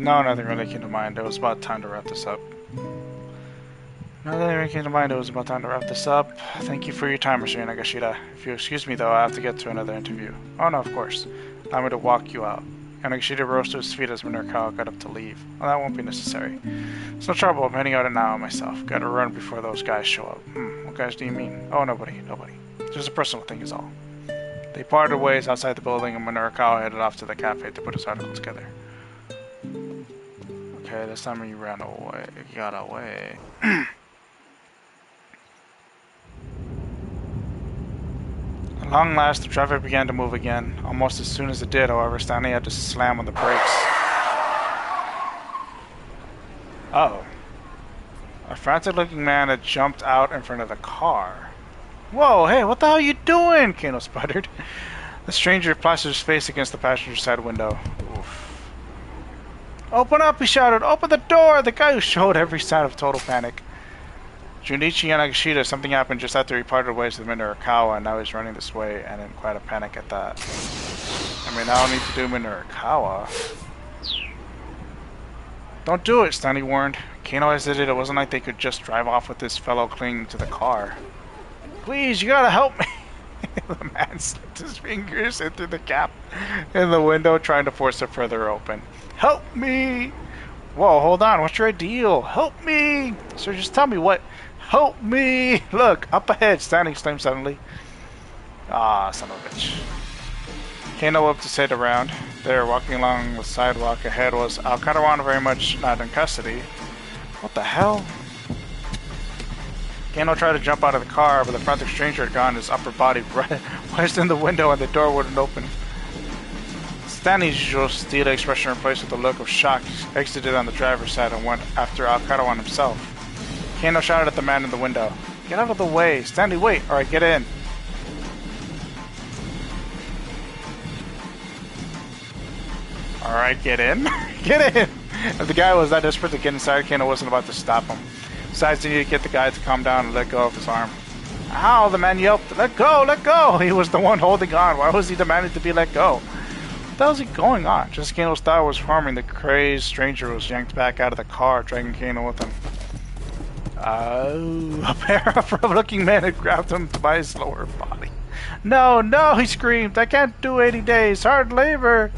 No, nothing really came to mind. It was about time to wrap this up. Nothing really came to mind. It was about time to wrap this up. Thank you for your time, Mr. Yanagashita. If you excuse me, though, I have to get to another interview. Oh, no, of course. Allow me to walk you out. Yanagashita rose to his feet as Minorikawa got up to leave. Well, that won't be necessary. It's no trouble. I'm heading out now myself. Gotta run before those guys show up. What guys do you mean? Oh, nobody. Just a personal thing is all. They parted ways outside the building, and Minorikawa headed off to the cafe to put his article together. Okay, this time he ran away. He got away. At long last, the traffic began to move again. Almost as soon as it did, however, Stanley had to slam on the brakes. Uh-oh. A frantic-looking man had jumped out in front of the car. Whoa, hey, what the hell are you doing? Kano sputtered. The stranger plastered his face against the passenger side window. Oof. Open up, he shouted. Open the door! The guy who showed every sign of total panic. Junichi Yanagashita, something happened just after he parted ways with Minorikawa, and now he's running this way and in quite a panic at that. I mean, I don't need to do Minorikawa. Don't do it, Stanley warned. Kano hesitated. It wasn't like they could just drive off with this fellow clinging to the car. Please, you gotta help me! The man slipped his fingers into the gap in the window, trying to force it further open. Help me! Whoa, hold on, what's your ideal? Help me! Sir, just tell me what... Help me! Look, up ahead, Stanley exclaimed suddenly. Ah, son of a bitch. Kano whipped his head around. There, walking along the sidewalk ahead was Al-Karawan, very much not in custody. What the hell? Kano tried to jump out of the car, but the frantic stranger had gotten his upper body wedged in the window and the door wouldn't open. Stanley's usual steely expression replaced with a look of shock exited on the driver's side and went after Al-Karawan himself. Kano shouted at the man in the window. Get out of the way! Stanley, wait! Alright, get in! Alright, get in? Get in! If the guy was that desperate to get inside, Kano wasn't about to stop him. Besides, he needed to get the guy to calm down and let go of his arm. Ow! The man yelped. Let go! Let go! He was the one holding on. Why was he demanding to be let go? What the hell is he going on? Just as Kano's thought was forming, the crazed stranger was yanked back out of the car, dragging Kano with him. A pair of rough-looking men had grabbed him by his lower body. No, no, he screamed. I can't do 80 days. Hard labor.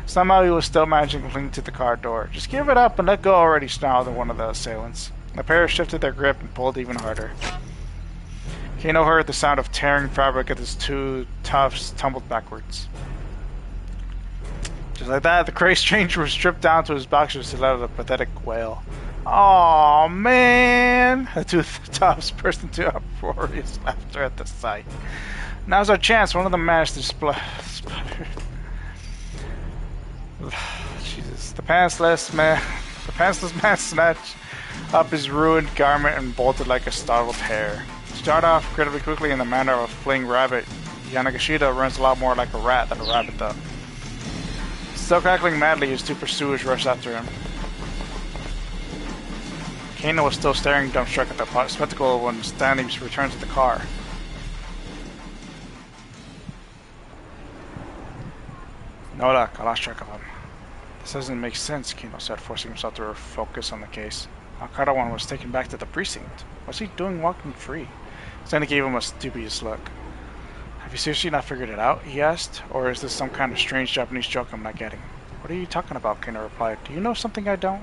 Somehow he was still managing to cling to the car door. Just give it up and let go already, snarled one of the assailants. The pair shifted their grip and pulled even harder. Kano heard the sound of tearing fabric as his two toughs tumbled backwards. Just like that, the crazed stranger was stripped down to his boxers and let out a pathetic wail. Oh man! The two toughs burst into uproarious laughter at the sight. Now's our chance. One of them managed to sputter. Jesus. The pantsless man snatched up his ruined garment and bolted like a startled hare. To start off incredibly quickly in the manner of a fleeing rabbit, Yanagashita runs a lot more like a rat than a rabbit, though. Still cackling madly, his two pursuers rushed after him. Kano was still staring dumbstruck at the spectacle when Stanley returned to the car. No luck, I lost track of him. This doesn't make sense, Kano said, forcing himself to focus on the case. Al-Karawan was taken back to the precinct. What's he doing walking free? Stanley gave him a dubious look. Have you seriously not figured it out? He asked. Or is this some kind of strange Japanese joke I'm not getting? What are you talking about? Kano replied. Do you know something I don't?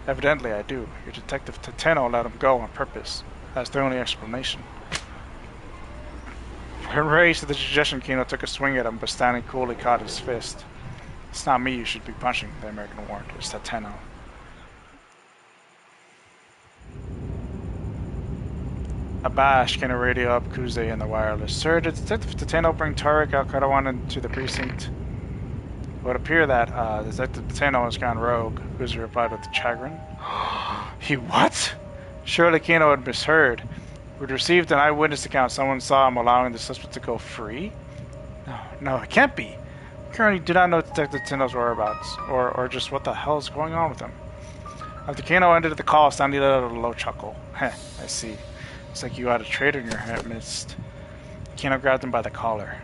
Evidently I do. Your detective Tateno let him go on purpose. That's the only explanation. Enraged at the suggestion, Kano took a swing at him, but Stanley coolly caught his fist. It's not me you should be punching, the American warned. It's Tateno. Abashed, Kano radioed up Kuze in the wireless. Sir, did Detective Tateno bring Tariq Al-Karawan into the precinct? It would appear that Detective Tateno has gone rogue, Kuze replied with chagrin. He what? Surely Kano had misheard. We'd received an eyewitness account. Someone saw him allowing the suspect to go free? No, it can't be. We currently do not know Detective Tateno's whereabouts, or just what the hell is going on with him. After Kano ended the call, Stanley let out a low chuckle. Heh, I see. It's like you had a traitor in your midst. Kano grabbed him by the collar.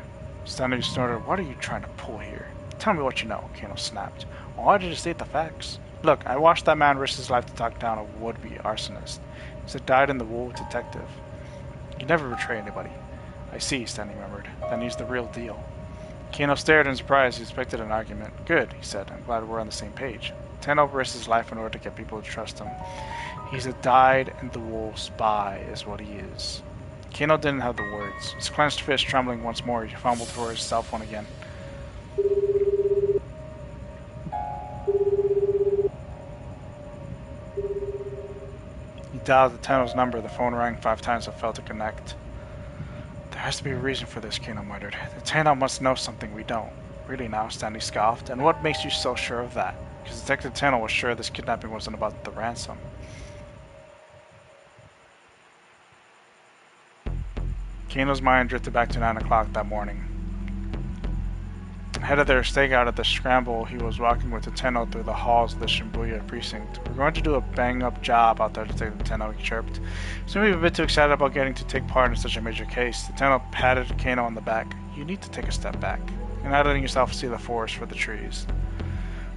Stanley snorted, what are you trying to pull here? Tell me what you know, Kano snapped. Why did you state the facts? Look, I watched that man risk his life to talk down a would-be arsonist. He's a dyed-in-the-wool detective. You never betray anybody. I see, Stanley murmured. Then he's the real deal. Kano stared in surprise. He expected an argument. Good, he said. I'm glad we're on the same page. Tenno risked his life in order to get people to trust him. He's a dyed-in-the-wool spy, is what he is. Kano didn't have the words. His clenched fist trembling once more, he fumbled for his cell phone again. He dialed the Tenno's number. The phone rang 5 times and failed to connect. There has to be a reason for this, Kano muttered. The Tenno must know something we don't. Really now, Stanley scoffed. And what makes you so sure of that? Because Detective Tenno was sure this kidnapping wasn't about the ransom. Kano's mind drifted back to 9 o'clock that morning. Ahead of their stakeout at the Scramble, he was walking with the Tenno through the halls of the Shibuya precinct. We're going to do a bang-up job out there, Detective Tenno, he chirped. Seemed to be a bit too excited about getting to take part in such a major case. The Tenno patted Kano on the back. You need to take a step back. You're not letting yourself see the forest for the trees.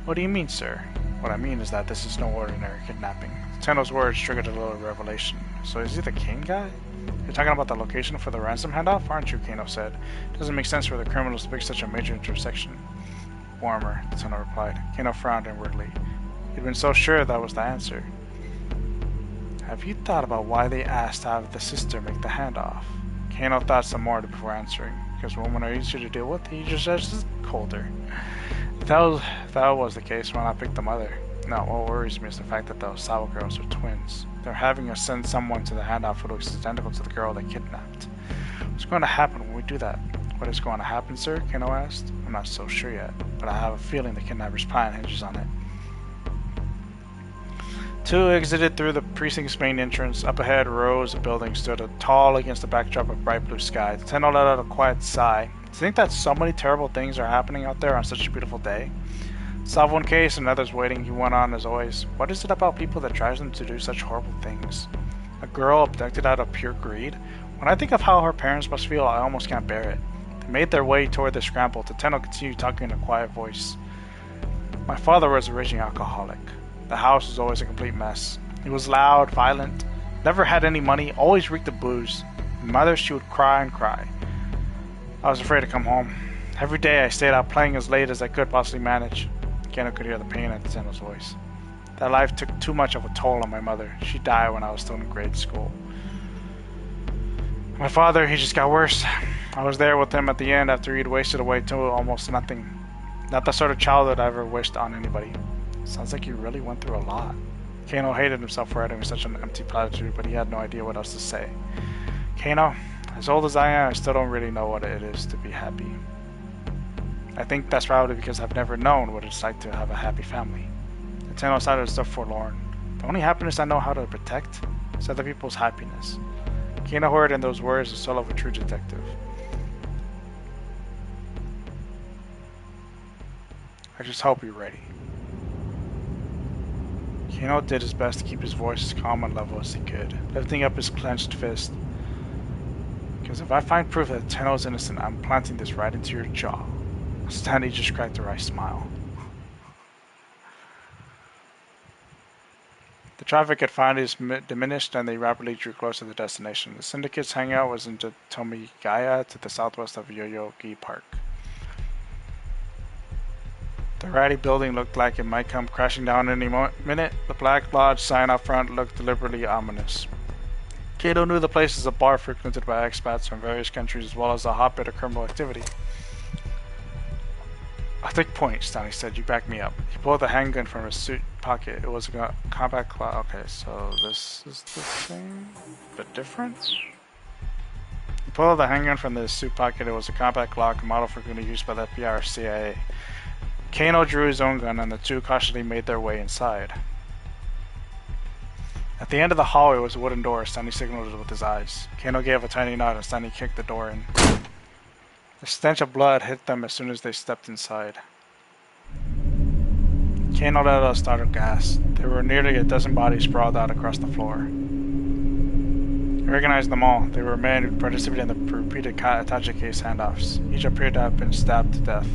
What do you mean, sir? What I mean is that this is no ordinary kidnapping. Tenno's words triggered a little revelation. So is he the King guy? You're talking about the location for the ransom handoff, aren't you? Kano said. It doesn't make sense for the criminals to pick such a major intersection. Warmer, Tenno replied. Kano frowned inwardly. He'd been so sure that was the answer. Have you thought about why they asked to have the sister make the handoff? Kano thought some more before answering. Because women are easier to deal with, he just colder. If that was the case, why not pick the mother? No, what worries me is the fact that the Osawa girls are twins. They're having us send someone to the handoff who looks identical to the girl they kidnapped. What's going to happen when we do that? What is going to happen, sir? Kano asked. I'm not so sure yet, but I have a feeling the kidnapper's plan hinges on it. Two exited through the precinct's main entrance. Up ahead, rows of buildings stood tall against the backdrop of bright blue sky. Tenno let out a quiet sigh. To think that so many terrible things are happening out there on such a beautiful day. Solve one case, and others waiting, he went on as always. What is it about people that drives them to do such horrible things? A girl abducted out of pure greed? When I think of how her parents must feel, I almost can't bear it. They made their way toward the Scramble. Tenno continued talking in a quiet voice. My father was a raging alcoholic. The house was always a complete mess. He was loud, violent, never had any money, always reeked of booze. My mother, she would cry and cry. I was afraid to come home. Every day I stayed out playing as late as I could possibly manage. Kano could hear the pain in Tenno's voice. That life took too much of a toll on my mother. She died when I was still in grade school. My father, he just got worse. I was there with him at the end after he'd wasted away to almost nothing. Not the sort of childhood I ever wished on anybody. Sounds like you really went through a lot. Kano hated himself for uttering such an empty platitude, but he had no idea what else to say. Kano, as old as I am, I still don't really know what it is to be happy. I think that's probably because I've never known what it's like to have a happy family. The Tenno side is so forlorn. The only happiness I know how to protect is other people's happiness. Kano heard in those words the soul of a true detective. I just hope you're ready. Kano did his best to keep his voice as calm and level as he could, lifting up his clenched fist. Because if I find proof that Tenno's innocent, I'm planting this right into your jaw. Stanley just cracked a wry smile. The traffic had finally diminished and they rapidly drew close to the destination. The syndicate's hangout was in Tomigaya to the southwest of Yoyogi Park. The ratty building looked like it might come crashing down any minute. The Black Lodge sign up front looked deliberately ominous. Kato knew the place as a bar frequented by expats from various countries as well as a hotbed of criminal activity. I'll take point, Stanley said. You back me up. He pulled the handgun from his suit pocket. It was a compact cloud. Okay, so this is the same, but different? He pulled the handgun from the suit pocket. It was a compact Glock, model frequently used by the FBI or CIA. Kano drew his own gun and the two cautiously made their way inside. At the end of the hallway was a wooden door. Stanley signaled it with his eyes. Kano gave a tiny nod and Stanley kicked the door in. The stench of blood hit them as soon as they stepped inside. Kano let out a startled gasp. There were nearly a dozen bodies sprawled out across the floor. He recognized them all. They were men who participated in the repeated attache case handoffs. Each appeared to have been stabbed to death.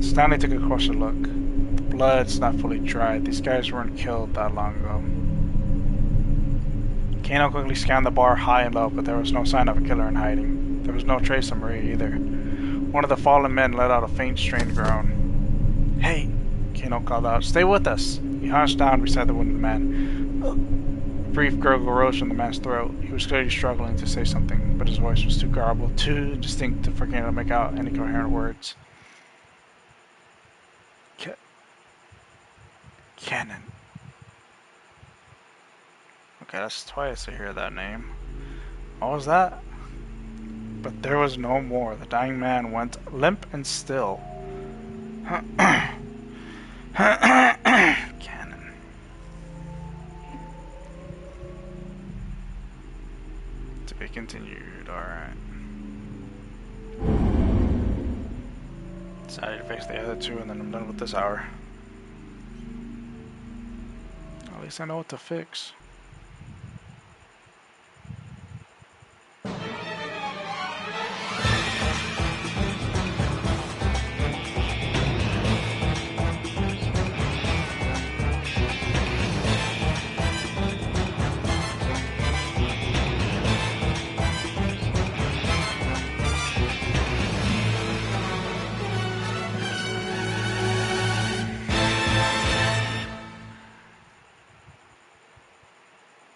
Stanley took a closer look. The blood's not fully dried. These guys weren't killed that long ago. Kano quickly scanned the bar high and low, but there was no sign of a killer in hiding. There was no trace of Marie either. One of the fallen men let out a faint, strained groan. "Hey!" Kano called out. "Stay with us!" He hunched down beside the wounded man. A brief gurgle rose from the man's throat. He was clearly struggling to say something, but his voice was too garbled, too indistinct for Kano to make out any coherent words. Cannon. Okay, that's twice I hear that name. What was that? But there was no more. The dying man went limp and still. Cannon. To be continued, alright. Decided to fix the other two and then I'm done with this hour. At least I know what to fix.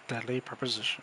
Deadly Preposition.